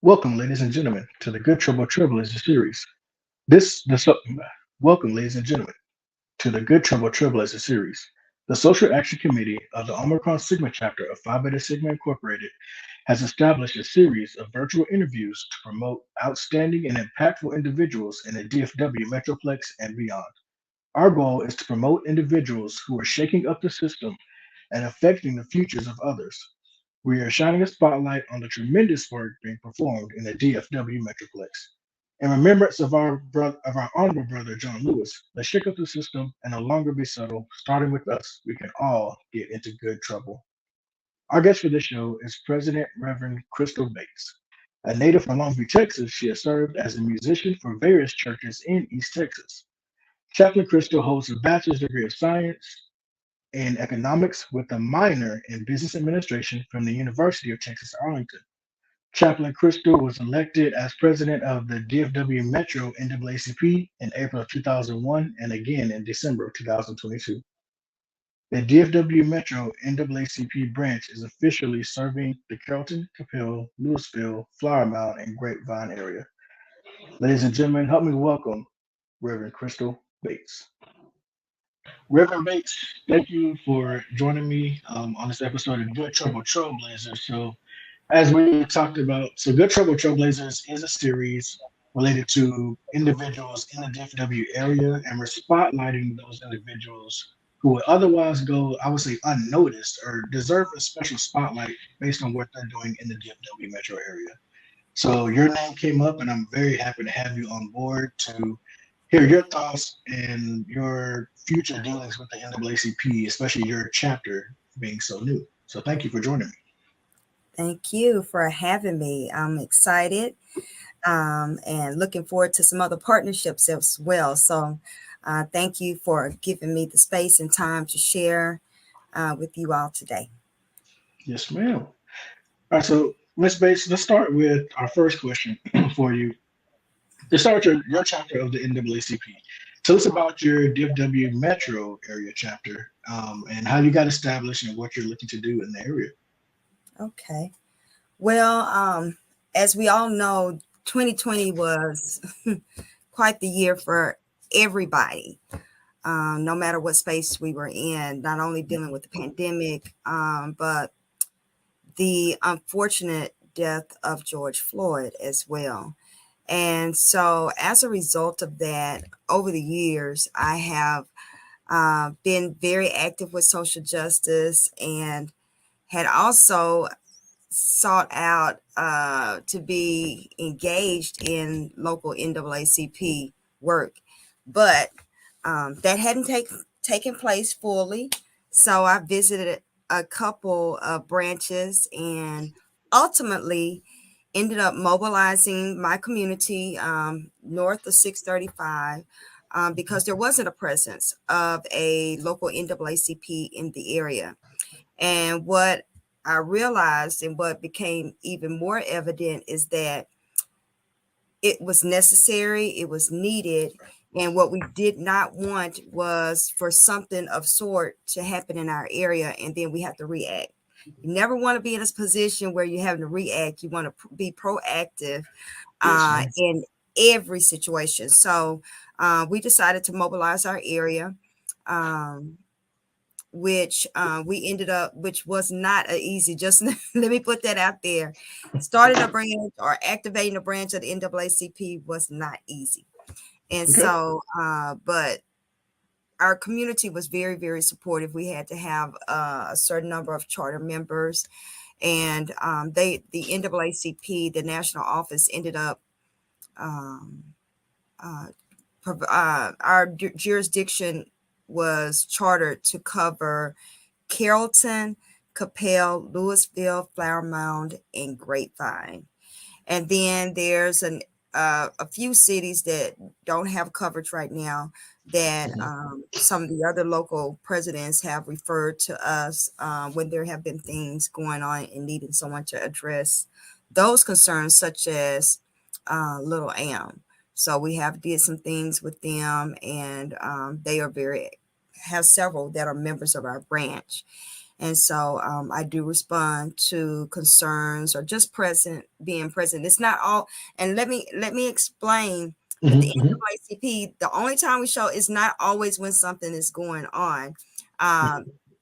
Welcome, ladies and gentlemen, to the Good Trouble Trailblazer series. This the so- Welcome, ladies and gentlemen, to the Good Trouble Trailblazer series. The Social Action Committee of the Omicron Sigma chapter of Phi Beta Sigma Incorporated has established a series of virtual interviews to promote outstanding and impactful individuals in the DFW Metroplex and beyond. Our goal is to promote individuals who are shaking up the system and affecting the futures of others. We are shining a spotlight on the tremendous work being performed in the DFW Metroplex. In remembrance of our honorable brother John Lewis, let's shake up the system and no longer be subtle. Starting with us, we can all get into good trouble. Our guest for this show is President Reverend Crystal Bates. A native from Long Beach, Texas, she has served as a musician for various churches in East Texas. Chaplain Crystal holds a bachelor's degree of science in economics with a minor in business administration from the University of Texas Arlington. Chaplain Crystal was elected as president of the DFW Metro NAACP in April of 2001 and again in December of 2022. The DFW Metro NAACP branch is officially serving the Carrollton, Capel, Louisville, Flower Mound, and Grapevine area. Ladies and gentlemen, help me welcome Reverend Crystal Bates. Reverend Bates, thank you for joining me on this episode of Good Trouble Trailblazers. So, as we talked about, Good Trouble Trailblazers is a series related to individuals in the DFW area, and we're spotlighting those individuals who would otherwise go, I would say, unnoticed or deserve a special spotlight based on what they're doing in the DFW metro area. So, your name came up, and I'm very happy to have you on board to hear your thoughts and your future dealings with the NAACP, especially your chapter being so new. So, thank you for joining me. Thank you for having me. I'm excited and looking forward to some other partnerships as well. So, thank you for giving me the space and time to share with you all today. Yes, ma'am. All right, so Ms. Bates, let's start with our first question for you. To start your chapter of the NAACP, tell us about your DFW Metro area chapter and how you got established and what you're looking to do in the area. Okay. Well, as we all know, 2020 was quite the year for everybody, no matter what space we were in, not only dealing with the pandemic, but the unfortunate death of George Floyd as well. And so, as a result of that, over the years, I have been very active with social justice and had also sought out to be engaged in local NAACP work. But that hadn't taken place fully. So I visited a couple of branches and ultimately ended up mobilizing my community north of 635 because there wasn't a presence of a local NAACP in the area. And what I realized and what became even more evident is that it was necessary, it was needed, and what we did not want was for something of sort to happen in our area and then we have to react. You never want to be in a position where you're having to react. You want to be proactive Yes, ma'am. in every situation. So we decided to mobilize our area. Um, which we ended up, which was not a easy, just let me put that out there. Starting a branch or activating a branch of the NAACP was not easy. And Okay. so, but our community was very, very supportive. We had to have a certain number of charter members, and the NAACP, the national office, ended up um, uh, our jurisdiction was chartered to cover Carrollton, Capel, Louisville, Flower Mound, and Grapevine. And then there's a few cities that don't have coverage right now that Mhm. some of the other local presidents have referred to us when there have been things going on and needing someone to address those concerns, such as Little Am. So we have did some things with them, and they are very have several that are members of our branch. And so I do respond to concerns or just being present. It's not all. And let me explain. With the Mm-hmm. NAACP, the only time we show is not always when something is going on.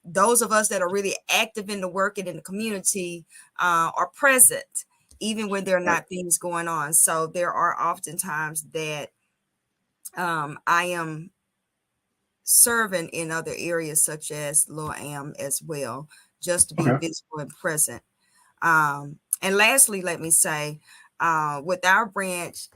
Those of us that are really active in the work and in the community are present, even when there are Right. not things going on. So there are oftentimes that I am serving in other areas such as Lil Am as well, just to be Okay. visible and present. And lastly, let me say, with our branch,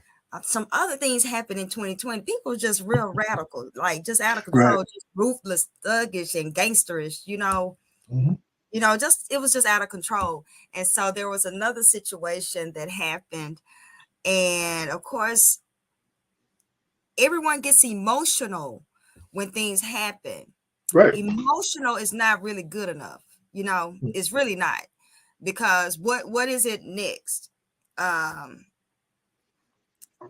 some other things happened in 2020. People were just real radical, like just out of Right. control, just ruthless, thuggish, and gangsterish. Mm-hmm. Just it was just out of control. And so there was another situation that happened, and of course, everyone gets emotional when things happen. Right. Emotional is not really good enough. It's really not, because what is it next? um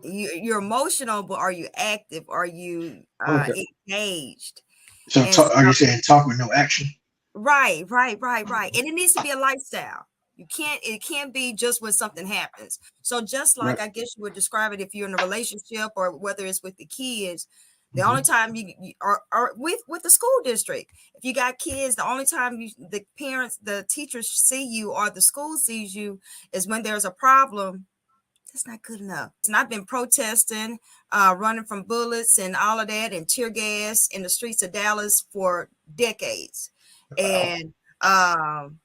you're emotional, but are you active? Are you Okay. engaged? So And are you saying talk with no action? right, and it needs to be a lifestyle. It can't be just when something happens. So just Right. like, I guess you would describe it, if you're in a relationship or whether it's with the kids, the only Mm-hmm. time you are with the school district, if you got kids, the only time the parents, the teachers see you or the school sees you is when there's a problem. That's not good enough. And I've been protesting, running from bullets and all of that, and tear gas in the streets of Dallas for decades. Wow. And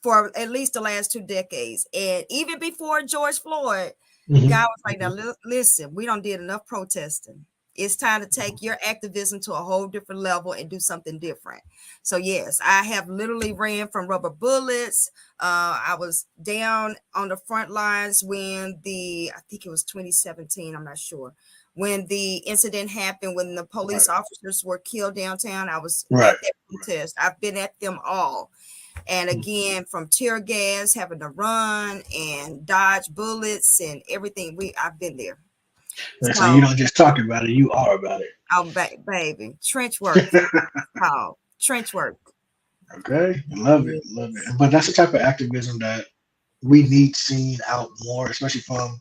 for at least the last 2 decades. And even before George Floyd, God was like, now Mm-hmm. listen, we don't did enough protesting. It's time to take your activism to a whole different level and do something different. So yes, I have literally ran from rubber bullets. I was down on the front lines when I think it was 2017, I'm not sure, when the incident happened, when the Right. police officers were killed downtown. I was Right. at that protest. I've been at them all. And again, from tear gas, having to run and dodge bullets and everything, I've been there. Right. So you So, don't just talk about it; you are about baby, trench work. it. Oh, trench work. Okay. Love it. Love it. Yes. But that's the type of activism that we need seen out more, especially from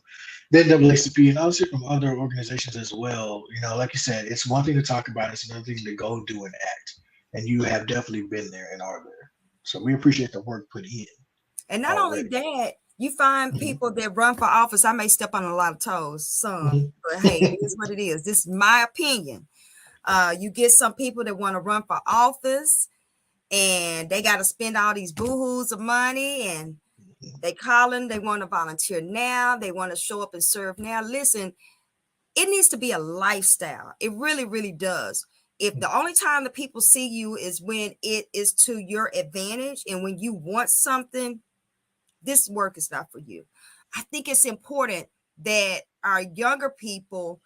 the NAACP and obviously from other organizations as well. Like you said, it's one thing to talk about; it's another thing to go do and act. And you have definitely been there and are there. So we appreciate the work put in And not only already. that, you find Hmm. people that run for office. I may step on a lot of toes, some, Hmm. but hey, it is what it is. This is my opinion. You get some people that want to run for office, and they got to spend all these boohoo's of money, and they want to volunteer now. They want to show up and serve now. Listen, it needs to be a lifestyle. It really, really does. If the only time the people see you is when it is to your advantage and when you want something, this work is not for you. I think it's important that our younger people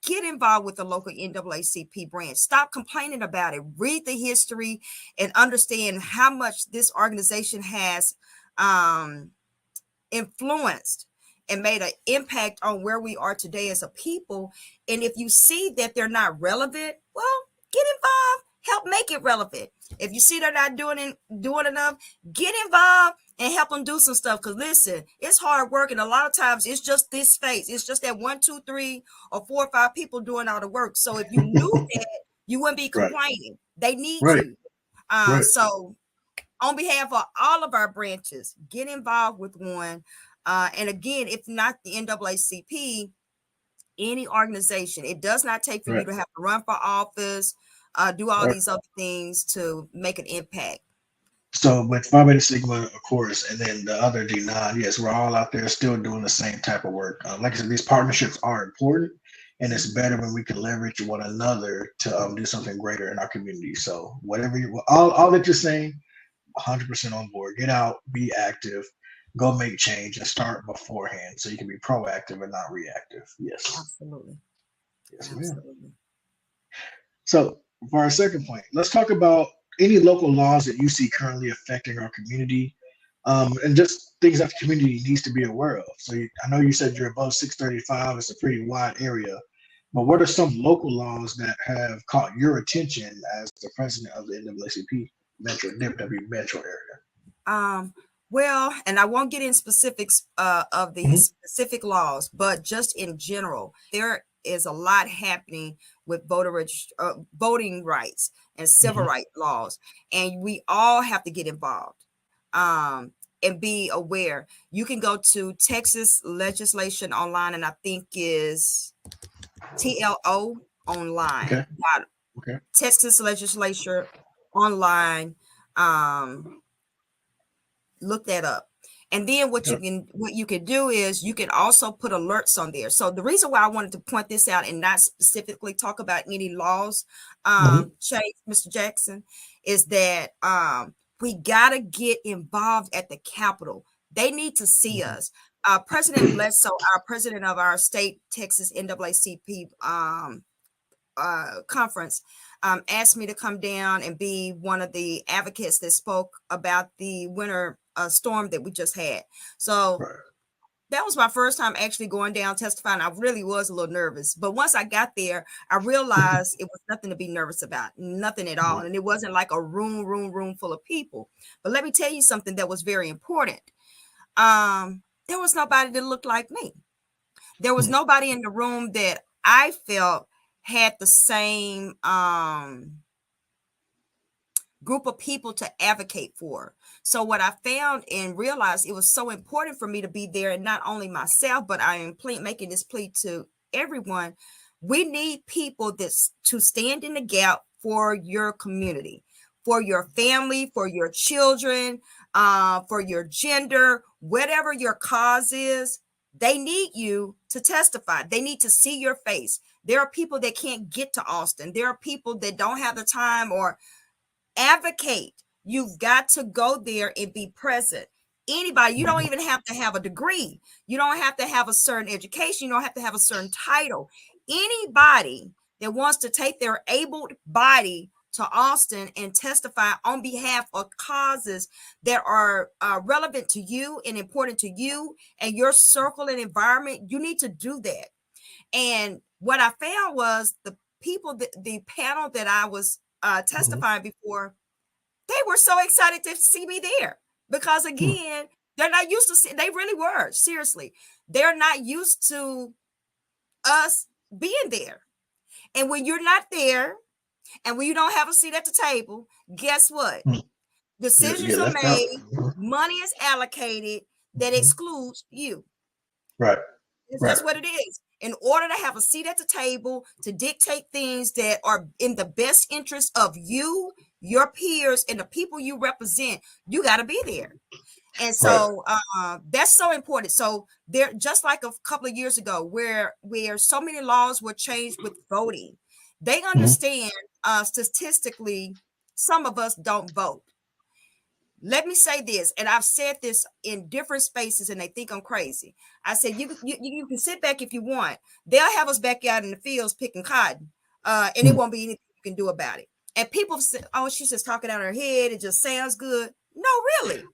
get involved with the local NAACP branch. Stop complaining about it. Read the history and understand how much this organization has um, influenced and made an impact on where we are today as a people. And if you see that they're not relevant, well, get involved, help make it relevant. If you see they're not doing enough, get involved and help them do some stuff. Because listen, it's hard work, and a lot of times it's just this space. It's just that 1, 2, 3, or 4 or 5 people doing all the work. So if you knew that, you wouldn't be Right. complaining. They need Right. you. Right. So on behalf of all of our branches, get involved with one. And again, if not the NAACP, any organization, it does not take for you Right. to have to run for office, do all Right. these other things to make an impact. So with Phi Beta Sigma, of course, and then the other D9, yes, we're all out there still doing the same type of work. Like I said, these partnerships are important, and it's better when we can leverage one another to do something greater in our community. So whatever all that you're saying, 100% on board. Get out, be active, go make change, and start beforehand so you can be proactive and not reactive. Yes, Absolutely. yes, ma'am. Absolutely. So, for our second point, let's talk about any local laws that you see currently affecting our community, and just things that the community needs to be aware of. So, I know you said you're above 635; it's a pretty wide area. But what are some local laws that have caught your attention as the president of the NAACP Metro DFW Metro area? Well, and I won't get in specifics of the Mhm. specific laws, but just in general, there is a lot happening with voting rights and civil Mhm. rights laws, and we all have to get involved and be aware. You can go to Texas legislation online, and I think is TLO online. Okay. Okay. Texas legislature online. Look that up. And then what Yep. you can do is you can also put alerts on there. So the reason why I wanted to point this out and not specifically talk about any laws, Mhm. Chase, Mr. Jackson, is that we gotta get involved at the Capitol. They need to see Mhm. us. President Bledsoe, our president of our state, Texas NAACP conference, asked me to come down and be one of the advocates that spoke about the winter storm that we just had. So Right. that was my first time actually going down testifying. I really was a little nervous, but once I got there, I realized it was nothing to be nervous about, nothing at all. Mhm. And it wasn't like a room full of people. But let me tell you something that was very important. There was nobody that looked like me. There was Mhm. nobody in the room that I felt had the same group of people to advocate for. So what I found and realized, it was so important for me to be there, and not only myself, but I am making this plea to everyone. We need people that's to stand in the gap for your community, for your family, for your children, for your gender, whatever your cause is. They need you to testify. They need to see your face. There are people that can't get to Austin. There are people that don't have the time or advocate. You've got to go there and be present. Anybody, you don't Mhm. even have to have a degree. You don't have to have a certain education. You don't have to have a certain title. Anybody that wants to take their able body to Austin and testify on behalf of causes that are relevant to you and important to you and your circle and environment, you need to do that. And what I found was the panel that I was Mhm. testifying before, they were so excited to see me there because Mhm. again, they're not used to they really were, seriously. They're not used to us being there. And when you're not there and when you don't have a seat at the table, guess what? Mhm. You Decisions get are left out. made, Mhm. money is allocated that Mhm. excludes you. Right. It's Right. just what it is. In order to have a seat at the table, to dictate things that are in the best interest of you, your peers, and the people you represent, you got to be there. And Right. so that's so important. So there, just like a couple of years ago, where so many laws were changed with voting, they Mhm. understand statistically, some of us don't vote. Let me say this, and I've said this in different spaces, and they think I'm crazy. I said you can sit back if you want. They'll have us back out in the fields picking cotton, and it Mhm. won't be anything you can do about it. And people say, "Oh, she's just talking out her head. It just sounds good." No, really.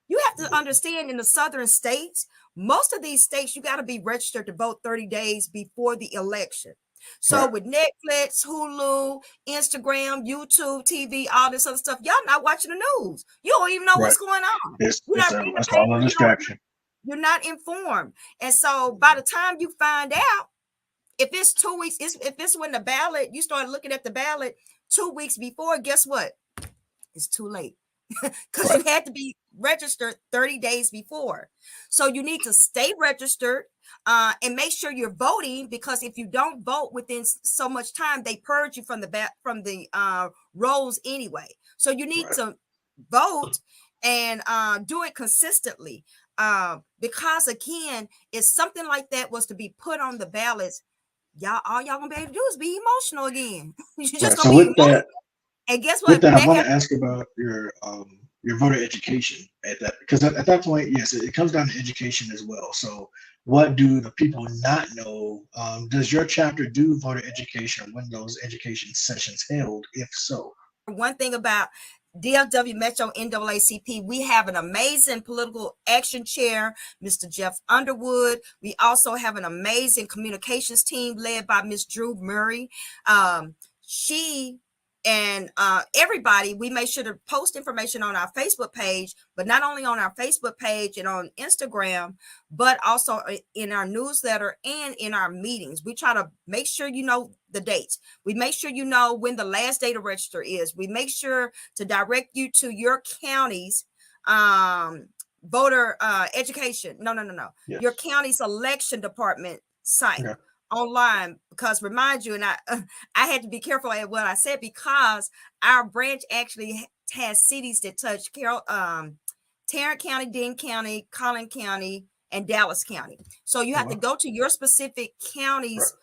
You have to understand, in the southern states, most of these states, you got to be registered to vote 30 days before the election. So Right. with Netflix, Hulu, Instagram, YouTube, TV, all this other stuff, y'all not watching the news. You don't even know Right. what's going on. It's You're it's not a reading the it's all a paper. distraction. You're not informed. And so by the time you find out, if it's 2 weeks, if it's when the ballot, you start looking at the ballot 2 weeks before, guess what? It's too late because Right. you had to be registered 30 days before. So you need to stay registered and make sure you're voting, because if you don't vote within so much time, they purge you from the rolls anyway. So you need Right. to vote and do it consistently, because again, if something like that was to be put on the ballots, y'all, all y'all gonna be able to do is be emotional again. You're just Right. gonna So be emotional. with And guess with what? that, I Back want after to ask about your voter education at that, because at that point, yes, it comes down to education as well. So what do the people not know? Does your chapter do voter education, when those education sessions held? If so, one thing about DFW Metro NAACP, we have an amazing political action chair, Mr. Jeff Underwood. We also have an amazing communications team led by Ms. Drew Murray. She and everybody, we make sure to post information on our Facebook page, but not only on our Facebook page and on Instagram, but also in our newsletter and in our meetings. We try to make sure you know the dates. We make sure you know when the last day to register is. We make sure to direct you to your county's voter education. No. Yes. Your county's election department site. Okay. Online, because remind you, and I had to be careful at what I said, because our branch actually has cities that touch Tarrant County, Dean County, Collin County, and Dallas County. So you have to go to your specific county's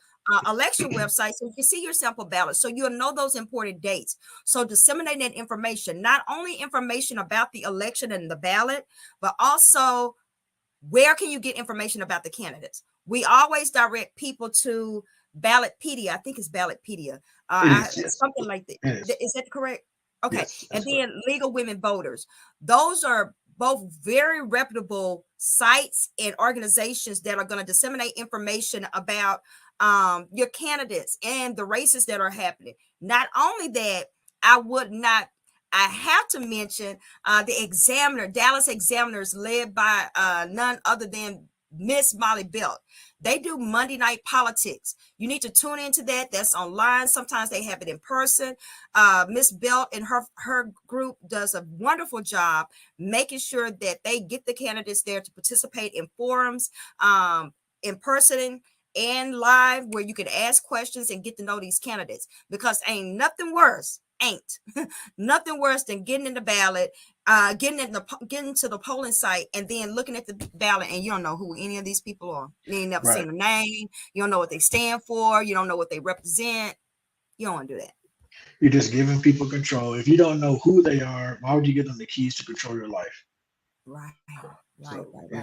election website so you can see your sample ballot, so you'll know those important dates. So disseminate that information, not only information about the election and the ballot, but also where can you get information about the candidates. We always direct people to Ballotpedia. I think it's Ballotpedia. Yes. Something like that. Is that correct? Okay. Yes, and then correct. Legal Women Voters. Those are both very reputable sites and organizations that are going to disseminate information about your candidates and the races that are happening. Not only that, I have to mention the Examiner, Dallas Examiners, led by none other than Miss Molly Belt. They do Monday Night Politics. You need to tune into that. That's online. Sometimes they have it in person. Miss Belt and her group does a wonderful job making sure that they get the candidates there to participate in forums, in person and live, where you can ask questions and get to know these candidates, because ain't nothing worse than getting in the ballot, getting to the polling site, and then looking at the ballot and you don't know who any of these people are. You ain't never seen a name. You don't know what they stand for. You don't know what they represent. You don't want to do that. You're just giving people control. If you don't know who they are, why would you give them the keys to control your life? Right.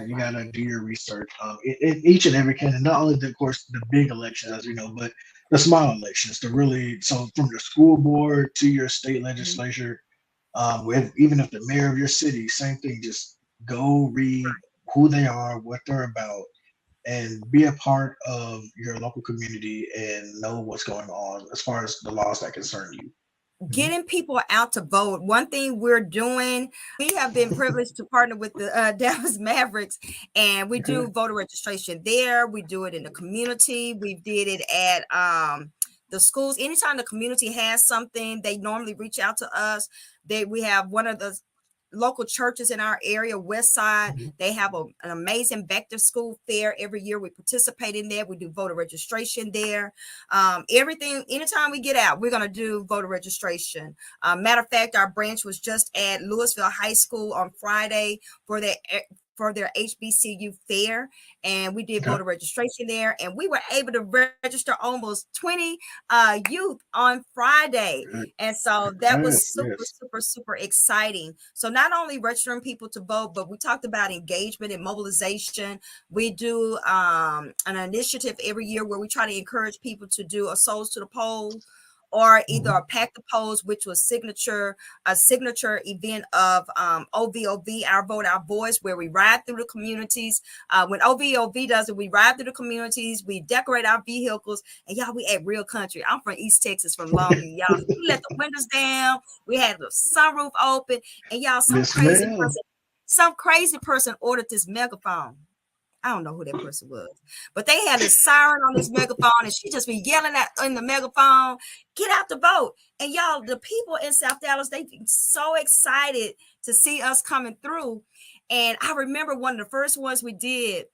You gotta do your research. In each and every candidate, not only of course the big elections, as we know, but the small elections. To really, so from the school board to your state legislature, even if the mayor of your city, same thing. Just go read who they are, what they're about, and be a part of your local community and know what's going on as far as the laws that concern you. Getting people out to vote. One thing we're doing, we have been privileged to partner with the Dallas Mavericks, and we do voter registration there. We do it in the community. We did it at the schools. Anytime the community has something, they normally reach out to us. We have one of the local churches in our area, West Side. They have an amazing back to school fair every year. We participate in that. We do voter registration there. Anytime we get out, we're going to do voter registration. Matter of fact, our branch was just at Louisville High School on Friday for their HBCU fair, and we did voter registration there, and we were able to register almost 20 youth on Friday. And so that was super exciting. So not only registering people to vote, but we talked about engagement and mobilization. We do an initiative every year where we try to encourage people to do a Souls to the Polls, or either a Pack the Polls, which was a signature event of OVOV, Our Vote, Our Voice, where we ride through the communities. When OVOV does it, we ride through the communities, we decorate our vehicles, and y'all, we act real country. I'm from East Texas, from Longview, y'all. We let the windows down, we had the sunroof open, and y'all, some crazy person ordered this megaphone. I don't know who that person was, but they had a siren on this megaphone, and she just be yelling in the megaphone, "Get out to vote!" And y'all, the people in South Dallas, they be so excited to see us coming through. And I remember one of the first ones we did.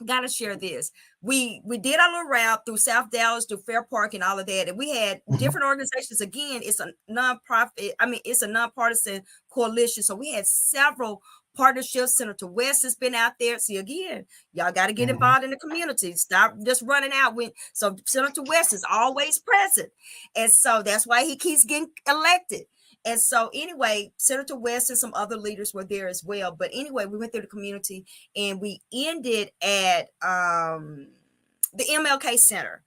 Gotta share this. We did our little route through South Dallas, through Fair Park and all of that. And we had different organizations. Again, it's a nonprofit. It's a nonpartisan coalition. So we had several partnerships. Senator West has been out there. See, again, y'all got to get involved in the community. Stop just running out. So Senator West is always present. And so that's why he keeps getting elected. And so anyway, Senator West and some other leaders were there as well. But anyway, we went through the community, and we ended at the MLK Center.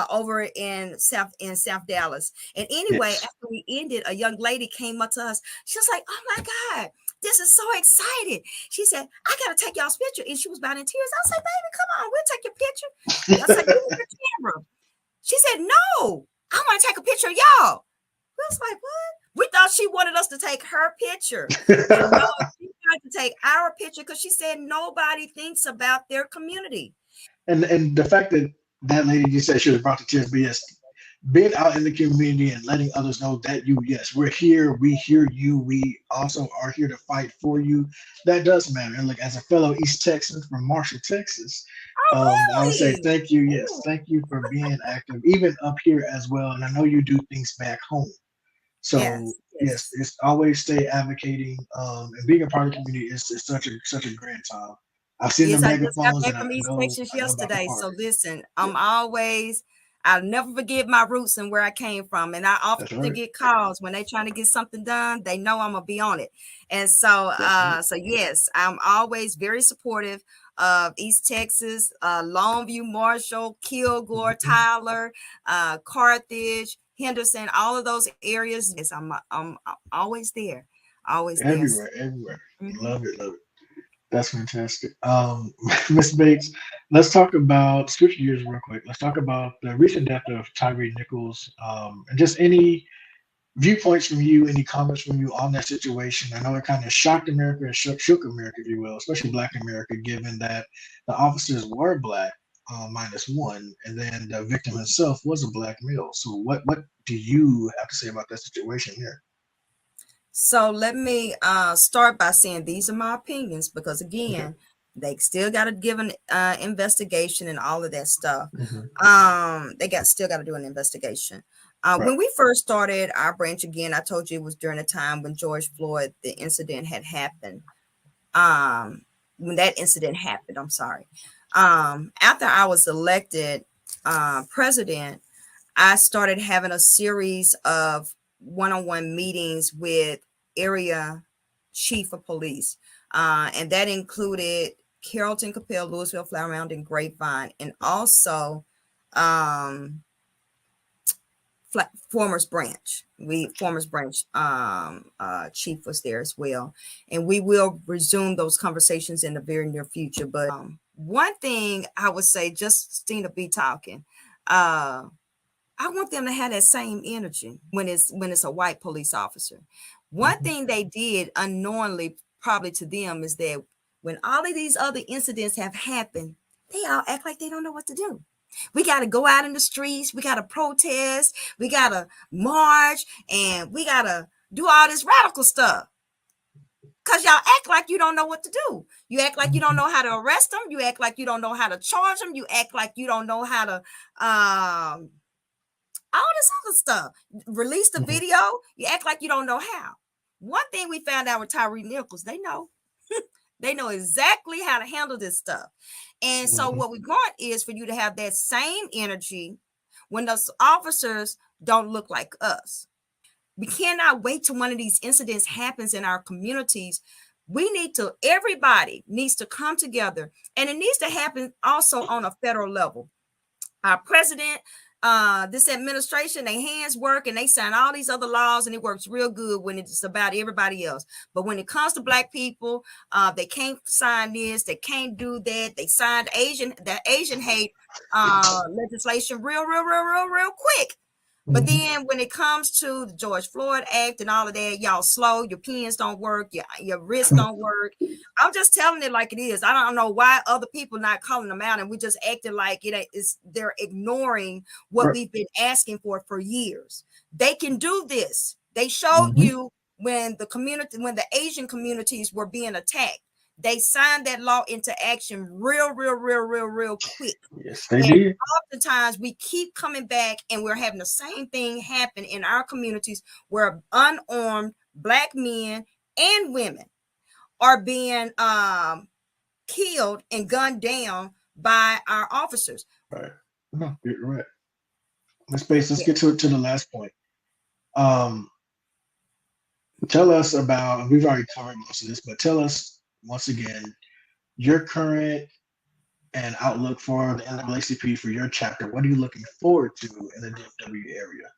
over in South Dallas. And anyway, Yes. after we ended, a young lady came up to us. She was like, "Oh my God, this is so exciting." She said, "I gotta take y'all's picture." And she was about in tears. I was like, "Baby, come on, we'll take your picture." I said, "Give me your camera." She said, "No, I want to take a picture of y'all." We was like, "What?" We thought she wanted us to take her picture. And no, she wanted to take our picture because she said nobody thinks about their community. And the fact that that lady just said she was brought to tears, but yes, being out in the community and letting others know that yes, we're here, we hear you, we also are here to fight for you. That does matter. And like as a fellow East Texan from Marshall, Texas, Oh, I would say really? thank you. Yes, Ooh, thank you for being active, even up here as well. And I know you do things back home. So yes, yes, yes. it's always stay advocating, and being a part of the community is such a grand time. I've seen the Yes, I just got megaphones, and back from East Texas I know about the yesterday. So parties. listen, Yeah, I'll never forget my roots and where I came from. And I that's often right. get calls when they trying to get something done. They know I'm gonna be on it. And so That's right. so yes, I'm always very supportive of East Texas, Longview, Marshall, Kilgore, Mhm. Tyler, Carthage, Henderson, all of those areas. Yes, I'm always there. Always there. Everywhere, everywhere. Mhm. Love it, love it. That's fantastic. Miss Bates, let's talk about switch gears real quick. Let's talk about the recent death of Tyre Nichols, and just any viewpoints from you, any comments from you on that situation. I know it kind of shocked America and shook America, if you will, especially Black America, given that the officers were Black, -1, and then the victim himself was a Black male. So, what do you have to say about that situation there? So let me start by saying these are my opinions because Okay. again, they still got to give an investigation and all of that stuff. Hmm. They got to do an investigation. Right. When we first started our branch, again, I told you it was during the time when George Floyd, the incident had happened. When that incident happened, I'm sorry. After I was elected president, I started having a series of one-on-one meetings with area chief of police, and that included Carrollton, Capel, Louisville, Flower Mound, and Grapevine, and also um, Formers Branch. Formers Branch chief was there as well, and we will resume those conversations in the very near future. But one thing I would say, just Stina be talking. I want them to have that same energy when it's a white police officer. One Hmm. thing they did unknowingly, probably to them, is that when all of these other incidents have happened, they all act like they don't know what to do. We got to go out in the streets, we got to protest, we got to march, and we got to do all this radical stuff. Because y'all act like you don't know what to do. You act like you don't Hmm. know how to arrest them. You act like you don't know how to charge them. You act like you don't know how to all this other stuff. Release the Hmm. video. You act like you don't know how. One thing we found out with Tyre Nichols, they know. They know exactly how to handle this stuff. And so Hmm. what we want is for you to have that same energy when those officers don't look like us. We cannot wait till one of these incidents happens in our communities. Everybody needs to come together, and it needs to happen also on a federal level. Our president, this administration, their hands work and they sign all these other laws, and it works real good when it's about everybody else. But when it comes to Black people, they can't sign this, they can't do that. They signed the Asian hate legislation real quick. But Hmm. then when it comes to the George Floyd Act and all of that, y'all slow, your pens don't work, your wrists don't work. I'm just telling it like it is. I don't know why other people not calling them out, and we just acting like they're ignoring what Right. we've been asking for years. They can do this. They showed Hmm. you when the Asian communities were being attacked. They signed that law into action real quick. Yes, they And did. oftentimes we keep coming back and we're having the same thing happen in our communities where unarmed Black men and women are being killed and gunned down by our officers. Right. No, you're right. Miss Bates, let's Yeah. get to the last point. Um, Tell us about, we've already covered most of this, but tell us once again your current and outlook for the NAACP for your chapter. What are you looking forward to in the DFW area?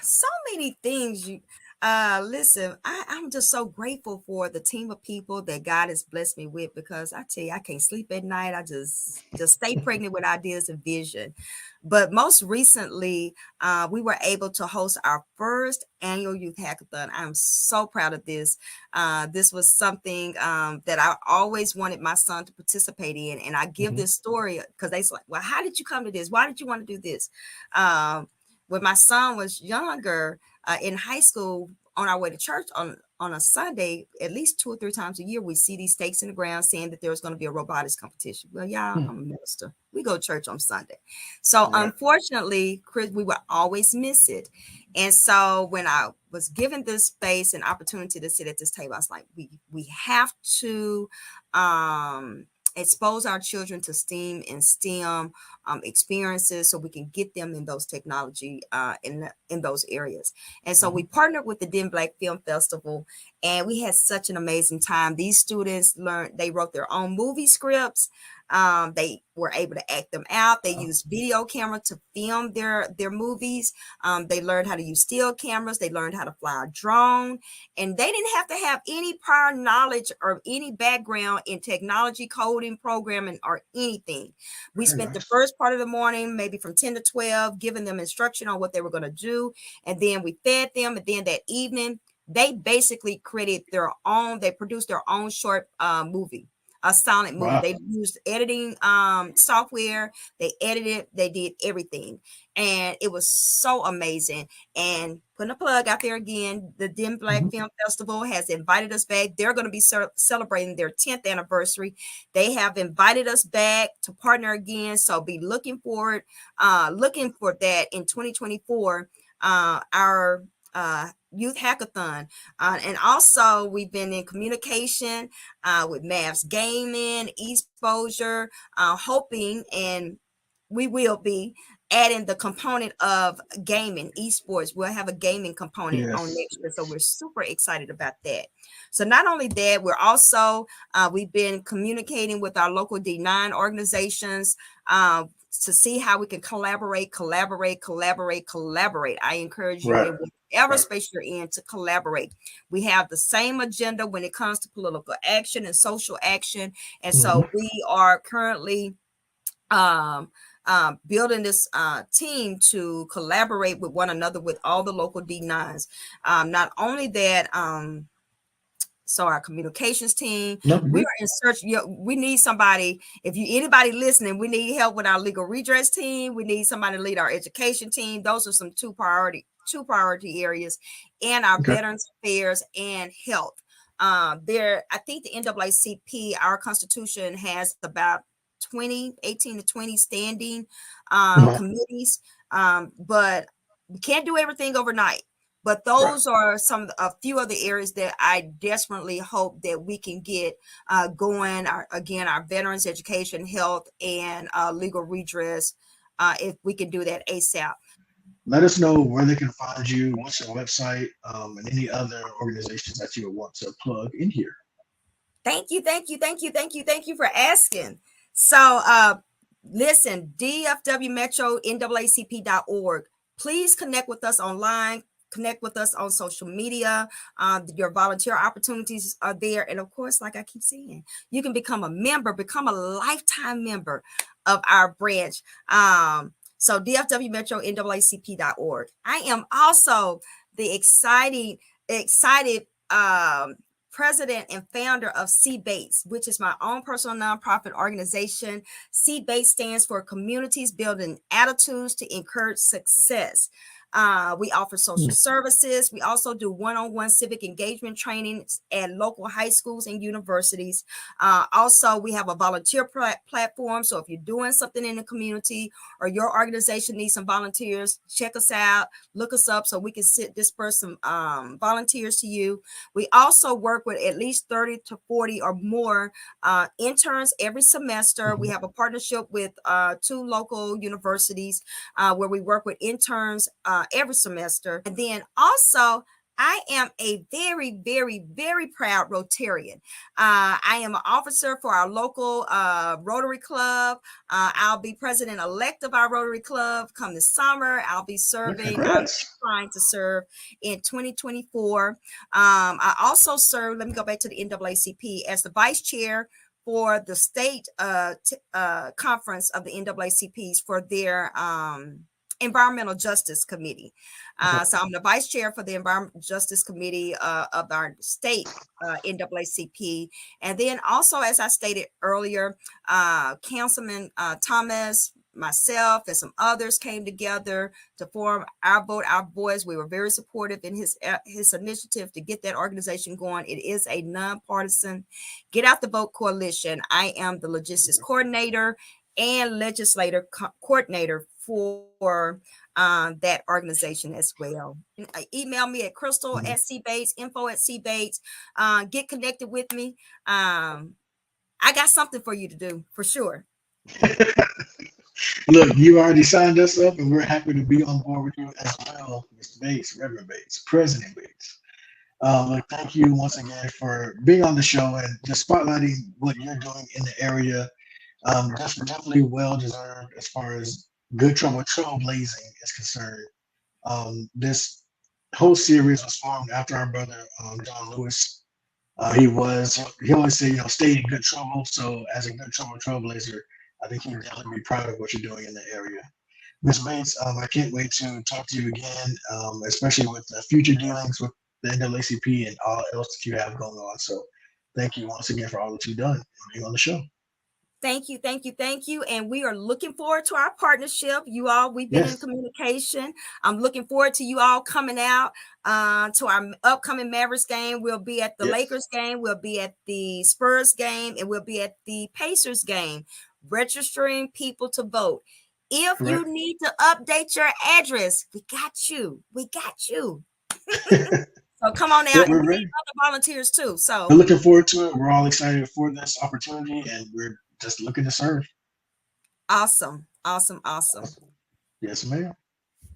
So many things. You listen, I'm just so grateful for the team of people that God has blessed me with, because I tell you, I can't sleep at night. I just stay pregnant with ideas and vision. But most recently, we were able to host our first annual youth hackathon. I'm so proud of this. This was something that I always wanted my son to participate in. And I give Mhm. this story because they say, well, how did you come to this? Why did you want to do this? When my son was younger, in high school, on our way to church on a Sunday, at least 2 or 3 times a year, we see these stakes in the ground saying that there was going to be a robotics competition. Well, y'all, Hmm. I'm a minister. We go to church on Sunday. So Right. unfortunately, Chris, we would always miss it. And so when I was given this space and opportunity to sit at this table, I was like, we have to expose our children to STEAM and STEM experiences, so we can get them in those technology in those areas. And so we Mhm. partnered with the Den Black Film Festival, and we had such an amazing time. These students learned, they wrote their own movie scripts. They were able to act them out. They Wow. used video camera to film their movies. They learned how to use still cameras. They learned how to fly a drone, and they didn't have to have any prior knowledge or any background in technology, coding, programming, or anything. We Very spent the nice. first part of the morning, maybe from 10 to 12, giving them instruction on what they were going to do. And then we fed them. And then that evening, they basically created their own, they produced their own short movie, a silent movie. Wow. They used editing software. They edited, they did everything. And it was so amazing. And putting a plug out there again, the Den Black Mhm. Film Festival has invited us back. They're going to be celebrating their 10th anniversary. They have invited us back to partner again. So be looking for that in 2024. Our youth hackathon. And also we've been in communication with Mavs Gaming, Exposure, hoping, and we will be adding the component of gaming, esports. We'll have a gaming component on Yes. next year. So we're super excited about that. So not only that, we're also, we've been communicating with our local D9 organizations to see how we can collaborate. I encourage you Right. in whatever Right. space you're in to collaborate. We have the same agenda when it comes to political action and social action. And Mhm. so we are currently um, building this team to collaborate with one another with all the local D9s. Not only that, so our communications team, No, we good. are in search. We need somebody. If you anybody listening, we need help with our legal redress team. We need somebody to lead our education team. Those are some two priority areas, and our Okay. veterans affairs and health. I think the NAACP, our constitution has about 18 to 20 standing Mhm. committees, but we can't do everything overnight. But Right. those are a few of the areas that I desperately hope that we can get going. Our veterans education, health, and legal redress. If we can do that ASAP. Let us know where they can find you, what's your website, and any other organizations that you would want to plug in here. Thank you for asking. So, listen, DFW Metro NAACP.org. Please connect with us online. Connect with us on social media. Your volunteer opportunities are there. And of course, like I keep saying, you can become a member, become a lifetime member of our branch. So DFW Metro NAACP.org. I am also the excited president and founder of C-Base, which is my own personal nonprofit organization. C-Base stands for Communities Building Attitudes to Encourage Success. We offer social services. We also do one-on-one civic engagement training at local high schools and universities. Also, we have a volunteer platform. So if you're doing something in the community or your organization needs some volunteers, check us out, look us up so we can disperse some volunteers to you. We also work with at least 30 to 40 or more interns every semester. We Mhm. have a partnership with 2 local universities where we work with interns every semester. And then also, I am a very, very, very proud Rotarian. I am an officer for our local Rotary Club. I'll be president-elect of our Rotary Club come this summer. I'll be serving. I'm Congrats. trying to serve in 2024. I also serve, let me go back to the NAACP, as the vice chair for the state conference of the NAACPs for their Environmental Justice Committee. So I'm the vice chair for the Environmental Justice Committee of our state NAACP. And then also, as I stated earlier, Councilman Thomas, myself, and some others came together to form Our Vote, Our Voice. We were very supportive in his initiative to get that organization going. It is a nonpartisan Get Out the Vote coalition. I am the logistics coordinator and legislator coordinator for that organization as well. Email me at crystal@cbates, info@cbates. Get connected with me. I got something for you to do for sure. Look, you already signed us up, and we're happy to be on board with you as well, Mr. Bates, Reverend Bates, President Bates. Look, thank you once again for being on the show and just spotlighting what you're doing in the area. That's definitely well deserved as far as Good Trouble Trailblazing is concerned. This whole series was formed after our brother John Lewis. He always say, stay in good trouble. So as a Good Trouble Trailblazer, I think he'd definitely be proud of what you're doing in the area. Ms. Bates, I can't wait to talk to you again, especially with the future dealings with the NAACP and all else that you have going on. So thank you once again for all that you've done and being on the show. Thank you, thank you, thank you. And we are looking forward to our partnership. You all, we've been in communication. I'm looking forward to you all coming out to our upcoming Mavericks game. We'll be at the Lakers game. We'll be at the Spurs game. And we'll be at the Pacers game, registering people to vote. If you need to update your address, we got you. We got you. So come on out, and we need other volunteers too. So we're looking forward to it. We're all excited for this opportunity, and we're just looking to serve. Awesome. Awesome. Awesome. Yes, ma'am.